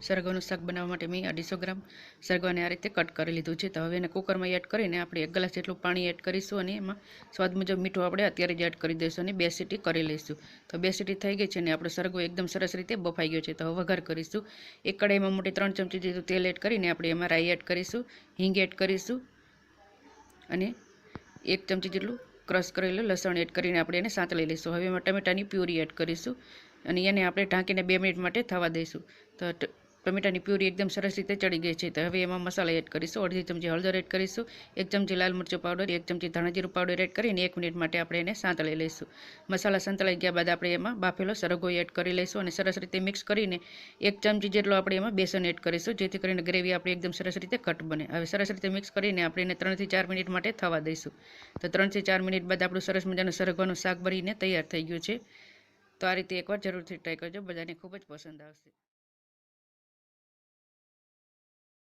સરગવાનું શાક બનાવવા માટે મેં 250 ગ્રામ સરગવાને આ રીતે કટ કરી લીધું છે. તો હવે એને કુકરમાં એડ કરીને આપણે 1 ગ્લાસ જેટલું પાણી એડ કરીશું અને એમાં સ્વાદ મુજબ મીઠું આપણે અત્યારે જ એડ કરી દઈશું અને 2 સીટી કરી લઈશું. તો 2 સીટી થઈ ગઈ છે અને આપણો સરગવો એકદમ સરસ રીતે બફાઈ ગયો છે. તો વઘાર કરીશું. એક કઢાઈમાં મોટી 3 ચમચી જેટલું તેલ એડ કરીને આપણે એમાં રાઈ એડ કરીશું, હિંગ એડ કરીશું અને 1 ચમચી જેટલું ક્રશ કરેલું લસણ એડ કરીને આપણે એને સાંતળી લઈશું. હવે એમાં ટમેટાની પ્યુરી એડ કરીશું અને એને આપણે ઢાંકીને 2 મિનિટ માટે થવા દઈશું. તો ટમેટાની પ્યુરી એકદમ સરસ રીતે ચડી ગઈ છે. તો હવે એમાં મસાલા એડ કરીશું. 1/2 ચમચી હળદર એડ કરીશું, 1 ચમચી લાલ મરચું પાવડર, 1 ચમચી ધાણા જીરું પાવડર એડ કરીને 1 મિનિટ માટે આપણે એને સાંતળી લઈશું. મસાલા સંતળાઈ ગયા બાદ આપણે એમાં બાફેલો સરગવો એડ કરી લઈશું અને સરસ રીતે મિક્સ કરીને 1 ચમચી જેટલો આપણે એમાં બેસન એડ કરીશું, જેથી કરીને ગ્રેવી આપણી એકદમ સરસ રીતે ઘટ બને. હવે સરસ રીતે મિક્સ કરીને આપણે એને 3 થી 4 મિનિટ માટે થવા દઈશું. તો 3 થી 4 મિનિટ બાદ આપણું સરસ મજાનું સરગવાનું શાક બનીને તૈયાર થઈ ગયું છે. તો આ રીતે એકવાર જરૂરથી ટ્રાય કરજો, બધાને ખૂબ જ પસંદ આવશે.